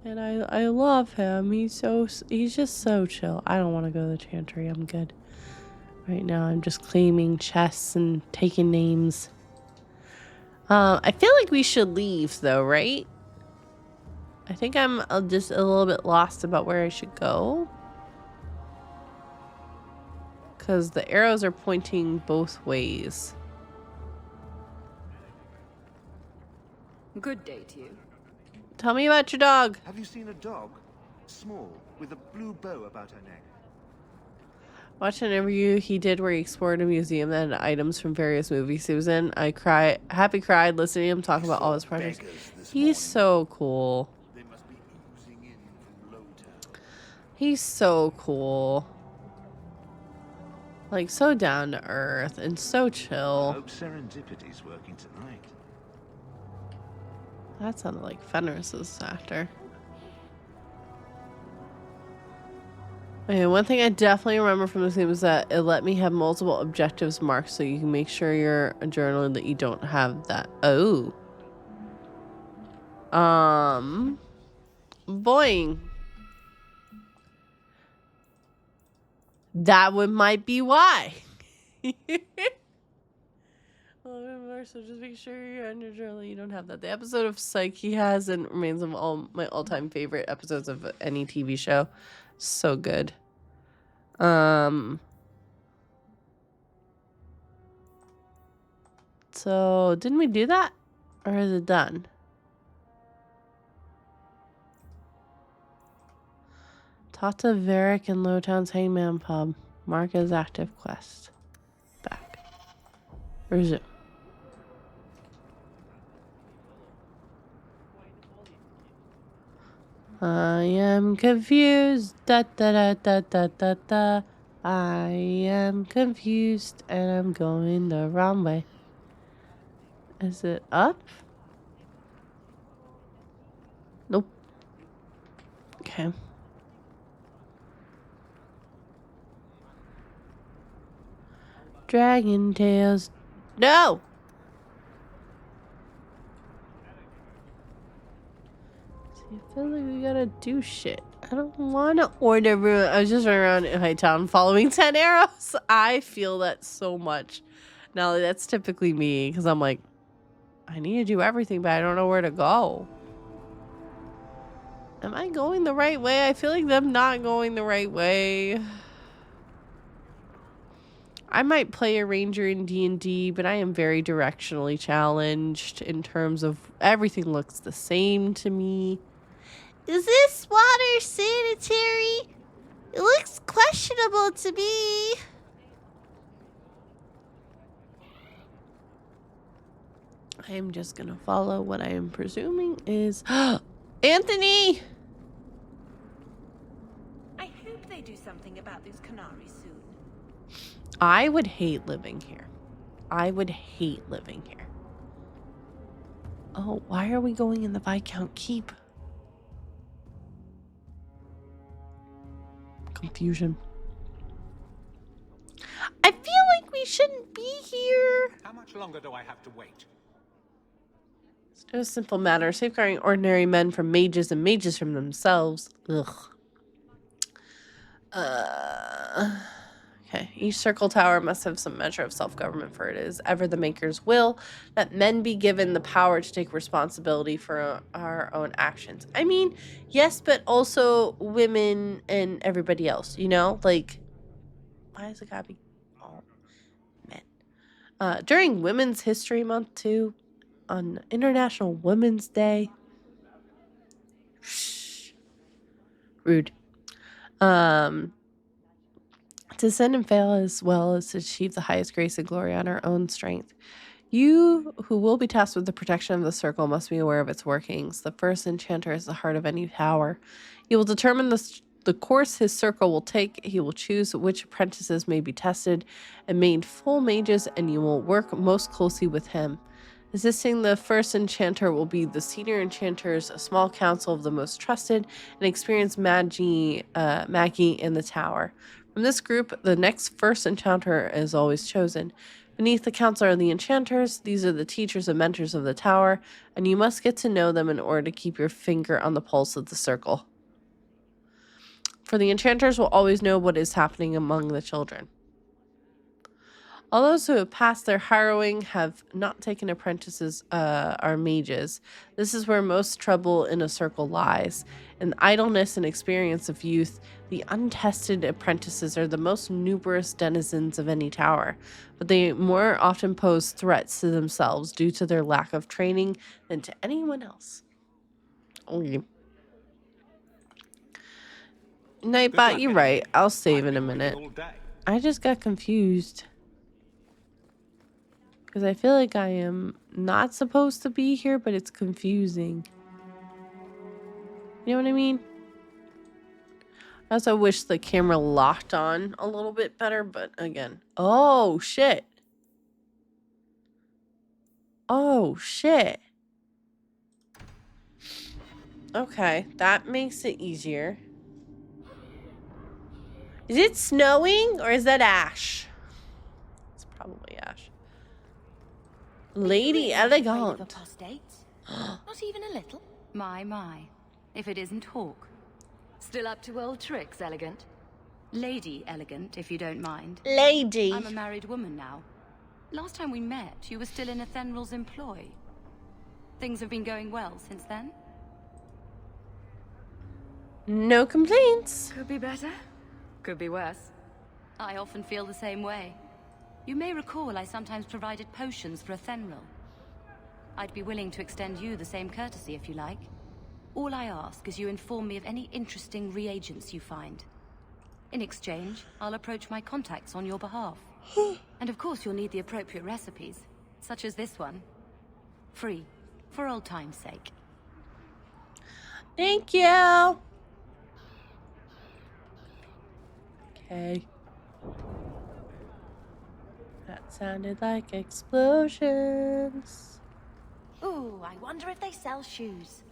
And I love him. He's just so chill. I don't want to go to the Chantry. I'm good. Right now I'm just claiming chests and taking names. I feel like we should leave though, right? I think I'm just a little bit lost about where I should go. Because the arrows are pointing both ways. Good day to you. Tell me about your dog. Have you seen a dog? Small, with a blue bow about her neck. Watched an interview he did where he explored a museum that had items from various movies he was in. I cried listening to him talk about all his projects. He's so cool. He's so cool. Like, so down to earth and so chill. I hope Serendipity's working tonight. That sounded like Fenris's actor. Okay, one thing I definitely remember from this game was that it let me have multiple objectives marked so you can make sure you're a journaling that you don't have that. Oh. Boing. That one might be why. So just make sure you're on your journal. You don't have that. The episode of Psych he has and remains of all my all-time favorite episodes of any TV show. So good. So didn't we do that? Or is it done? Tata, Varric, and Lowtown's Hangman Pub. Mark as active quest. Back. Resume. I am confused. Da da da da da da da. I am confused and I'm going the wrong way. Is it up? Nope. Okay. Dragon Tales. No! I feel like we gotta do shit. I don't want to order room. I was just running around in Hightown following 10 arrows. I feel that so much. Now, that's typically me because I'm like, I need to do everything, but I don't know where to go. Am I going the right way? I feel like I'm not going the right way. I might play a ranger in D&D, but I am very directionally challenged in terms of everything looks the same to me. Is this water sanitary? It looks questionable to me. I am just gonna follow what I am presuming is Anthony! I hope they do something about those Canaries soon. I would hate living here. I would hate living here. Oh, why are we going in the Viscount Keep? Confusion. I feel like we shouldn't be here. How much longer do I have to wait? It's no simple matter. Safeguarding ordinary men from mages and mages from themselves. Ugh. Okay. Each circle tower must have some measure of self-government, for it is ever the maker's will that men be given the power to take responsibility for our own actions. I mean, yes, but also women and everybody else, you know? Like, why does it gotta be all men? During Women's History Month, too, on International Women's Day. Shh. Rude. To sin and fail as well as to achieve the highest grace and glory on our own strength. You who will be tasked with the protection of the circle must be aware of its workings. The first enchanter is the heart of any tower. He will determine the course his circle will take. He will choose which apprentices may be tested and made full mages, and you will work most closely with him. Assisting the first enchanter will be the senior enchanters, a small council of the most trusted and experienced magi in the tower. From this group, the next first enchanter is always chosen. Beneath the council are the enchanters. These are the teachers and mentors of the tower, and you must get to know them in order to keep your finger on the pulse of the circle. For the enchanters will always know what is happening among the children. All those who have passed their harrowing have not taken apprentices are mages. This is where most trouble in a circle lies. In the idleness and experience of youth, the untested apprentices are the most numerous denizens of any tower, but they more often pose threats to themselves due to their lack of training than to anyone else. Okay. Nightbot, you're right. I'll save in a minute. I just got confused. Because I feel like I am not supposed to be here, but it's confusing. You know what I mean? I also wish the camera locked on a little bit better, but again. Oh, shit. Oh, shit. Okay, that makes it easier. Is it snowing or is that ash? It's probably ash. Lady Elegant. Not even a little. My. If it isn't Hawk. Still up to old tricks, Elegant? Lady Elegant, if you don't mind. Lady. I'm a married woman now. Last time we met, you were still in Ethenral's employ. Things have been going well since then? No complaints. Could be better. Could be worse. I often feel the same way. You may recall I sometimes provided potions for Ethenral. I'd be willing to extend you the same courtesy if you like. All I ask is you inform me of any interesting reagents you find. In exchange, I'll approach my contacts on your behalf. And of course you'll need the appropriate recipes, such as this one. Free, for old time's sake. Thank you. Okay. That sounded like explosions. Ooh, I wonder if they sell shoes.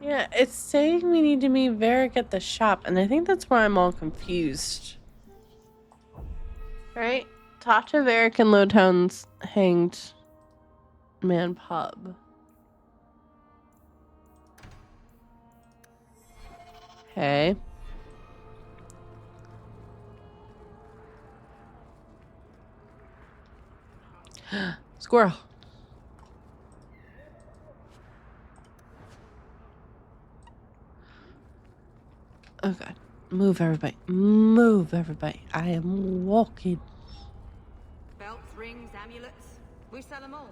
Yeah, it's saying we need to meet Varric at the shop, and I think that's where I'm all confused. Right? Talk to Varric in Lowtown's Hanged Man pub. Okay. Squirrel. Oh god. Move everybody. Move everybody. I am walking. Belts, rings, amulets. We sell them all.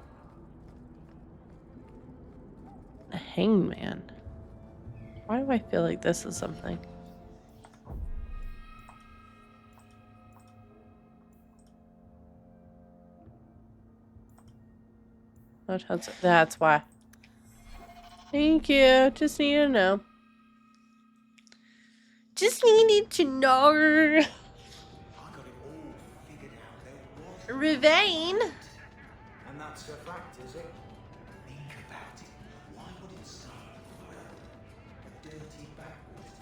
A hangman. Why do I feel like this is something? That's why. Thank you. Just need to know. Just needed to know. Ravine. And that's a fact, is it? Think about it. Why would it start a dirty backwards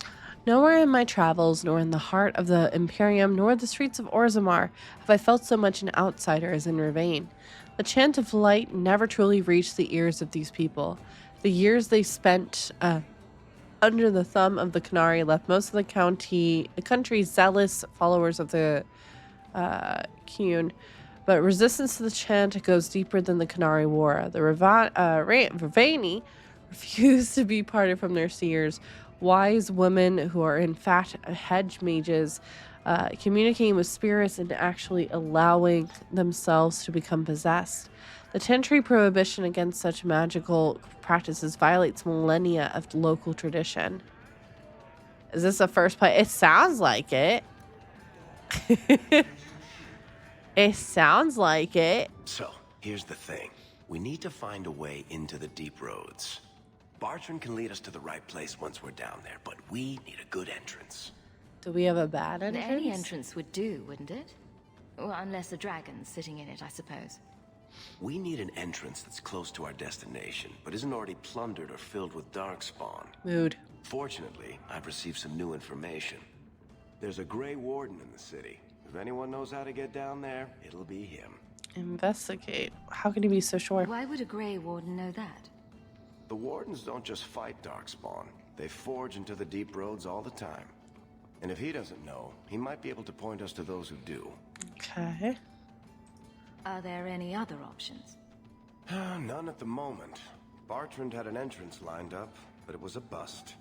food? Nowhere in my travels, nor in the heart of the Imperium, nor the streets of Orzammar, have I felt so much an outsider as in Ravine. The chant of light never truly reached the ears of these people. The years they spent under the thumb of the Canary left most of the country zealous followers of the Qun. But resistance to the chant goes deeper than the Canary War. The Ravani refuse to be parted from their seers. Wise women who are in fact hedge mages, communicating with spirits and actually allowing themselves to become possessed. The Tentry prohibition against such magical practices violates millennia of local tradition. Is this a first play? It sounds like it. It sounds like it. So, here's the thing. We need to find a way into the deep roads. Bartrand can lead us to the right place once we're down there, but we need a good entrance. Do we have a bad entrance? Any entrance would do, wouldn't it? Well, unless a dragon's sitting in it, I suppose. We need an entrance that's close to our destination, but isn't already plundered or filled with darkspawn. Mood. Fortunately, I've received some new information. There's a Grey Warden in the city. If anyone knows how to get down there, it'll be him. Investigate. How can you be so sure? Why would a Grey Warden know that? The Wardens don't just fight darkspawn. They forge into the deep roads all the time. And if he doesn't know, he might be able to point us to those who do. Okay. Are there any other options? None at the moment. Bartrand had an entrance lined up, but it was a bust.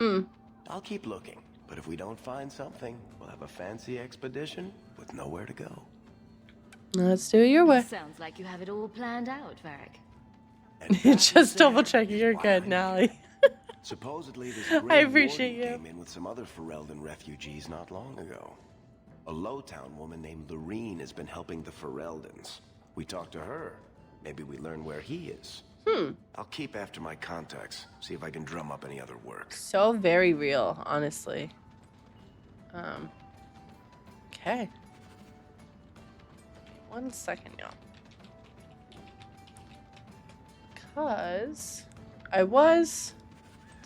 I'll keep looking, but if we don't find something, we'll have a fancy expedition with nowhere to go. Let's do it your way. Sounds like you have it all planned out, Varric. Just double checking you're good, Nally. Supposedly this I Grey appreciate Warden you. came in with some other Ferelden refugees not long ago. A Lowtown woman named Lorene has been helping the Fereldans. We talked to her. Maybe we learn where he is. I'll keep after my contacts, see if I can drum up any other work. So very real, honestly. Okay. 1 second, y'all. Because I was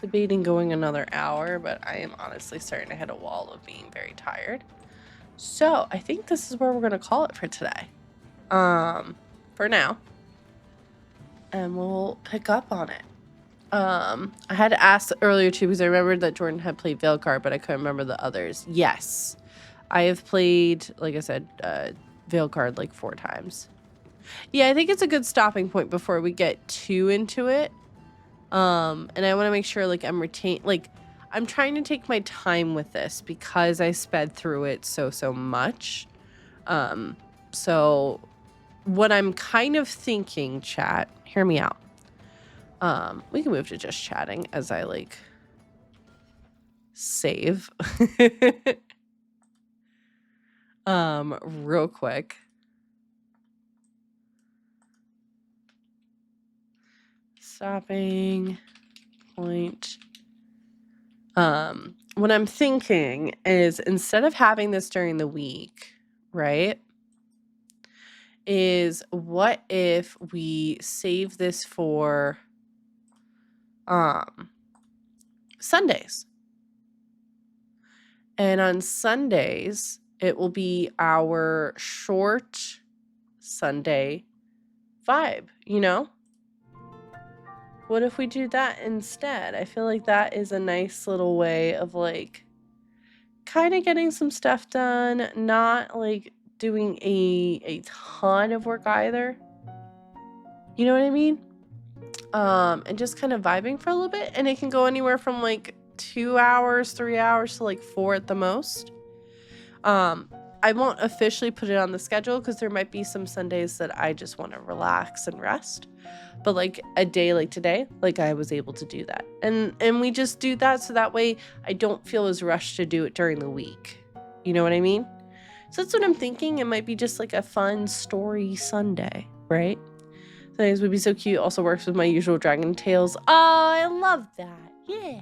debating going another hour, but I am honestly starting to hit a wall of being very tired. So I think this is where we're gonna call it for today. For now. And we'll pick up on it. I had to ask earlier too because I remembered that Jordan had played Veilguard, but I couldn't remember the others. Yes. I have played, like I said, Veilguard like 4 times. Yeah, I think it's a good stopping point before we get too into it. And I want to make sure like I'm trying to take my time with this because I sped through it so much. So what I'm kind of thinking, chat, hear me out. We can move to just chatting as I like save. Real quick. Stopping point. What I'm thinking is instead of having this during the week, right? Is what if we save this for Sundays? And on Sundays, it will be our short Sunday vibe, you know? What if we do that instead? I feel like that is a nice little way of like kind of getting some stuff done, not like doing a ton of work either. You know what I mean? And just kind of vibing for a little bit. And it can go anywhere from like 2 hours, 3 hours to like 4 at the most. I won't officially put it on the schedule because there might be some Sundays that I just want to relax and rest. But like a day like today, like I was able to do that. And we just do that so that way I don't feel as rushed to do it during the week. You know what I mean? So that's what I'm thinking. It might be just like a fun story Sunday, right? Sundays would be so cute. Also works with my usual Dragon Tales. Oh, I love that. Yeah.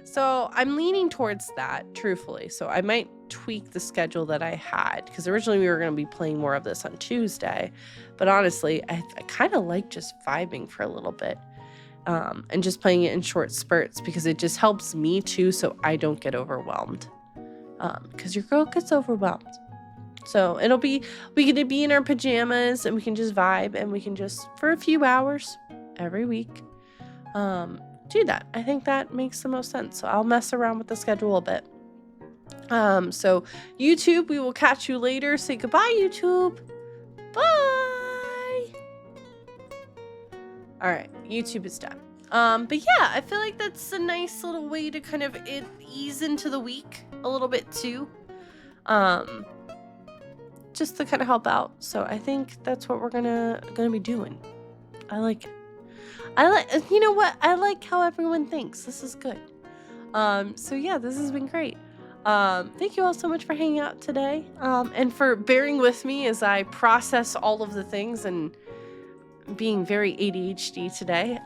So I'm leaning towards that, truthfully. So I might tweak the schedule that I had because originally we were going to be playing more of this on Tuesday. But honestly, I kind of like just vibing for a little bit and just playing it in short spurts because it just helps me too so I don't get overwhelmed because your girl gets overwhelmed. So it'll be, we get to be in our pajamas and we can just vibe and we can just, for a few hours every week, do that. I think that makes the most sense. So I'll mess around with the schedule a bit. So YouTube, we will catch you later. Say goodbye, YouTube. Bye. All right, YouTube is done. But yeah, I feel like that's a nice little way to kind of ease into the week a little bit too. Just to kind of help out. So I think that's what we're gonna be doing. I like it. You know what? I like how everyone thinks. This is good. So yeah, this has been great. Thank you all so much for hanging out today. And for bearing with me as I process all of the things and being very ADHD today.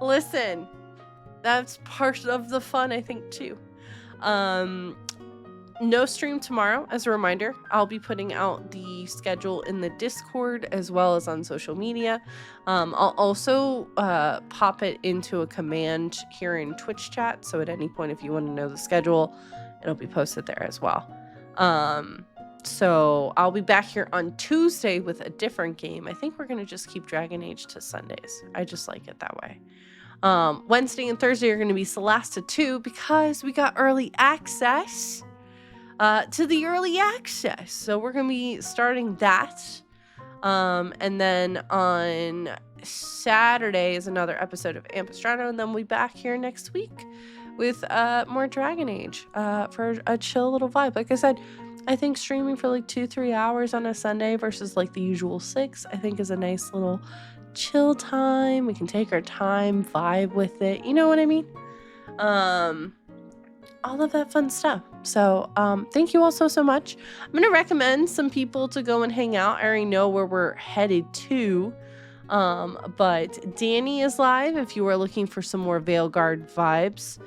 Listen, that's part of the fun, I think, too. No stream tomorrow. As a reminder, I'll be putting out the schedule in the Discord as well as on social media. I'll also pop it into a command here in Twitch chat. So at any point, if you want to know the schedule, it'll be posted there as well. So I'll be back here on Tuesday with a different game. I think we're going to just keep Dragonage to Sundays. I just like it that way. Wednesday and Thursday are going to be Celasta 2 because we got early access to the early access. So we're going to be starting that. And then on Saturday is another episode of Ampistrano. And then we'll be back here next week with more Dragonage for a chill little vibe. Like I said, I think streaming for like 2-3 hours on a Sunday versus like the usual 6, I think is a nice little chill time. We can take our time, vibe with it. You know what I mean? All of that fun stuff. So thank you all so much. I'm going to recommend some people to go and hang out. I already know where we're headed to. But Danny is live if you are looking for some more Veilguard vibes.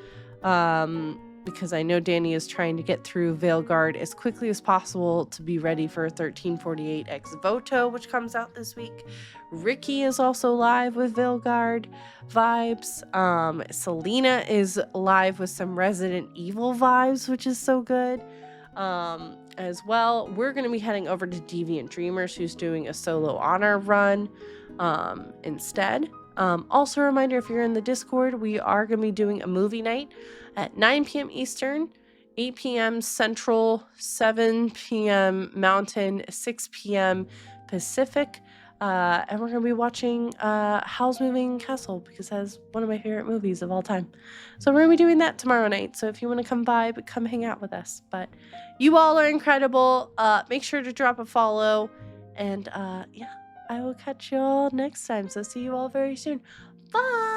Because I know Danny is trying to get through Veilguard as quickly as possible to be ready for 1348 Ex Voto, which comes out this week. Ricky is also live with Veilguard vibes. Selena is live with some Resident Evil vibes, which is so good. As well, we're going to be heading over to Deviant Dreamers, who's doing a solo honor run instead. Also a reminder, if you're in the Discord, we are going to be doing a movie night at 9 p.m. Eastern, 8 p.m. Central, 7 p.m. Mountain, 6 p.m. Pacific. And we're going to be watching Howl's Moving Castle because that's one of my favorite movies of all time. So we're going to be doing that tomorrow night. So if you want to come by, but come hang out with us. But you all are incredible. Make sure to drop a follow. And yeah, I will catch you all next time. So see you all very soon. Bye.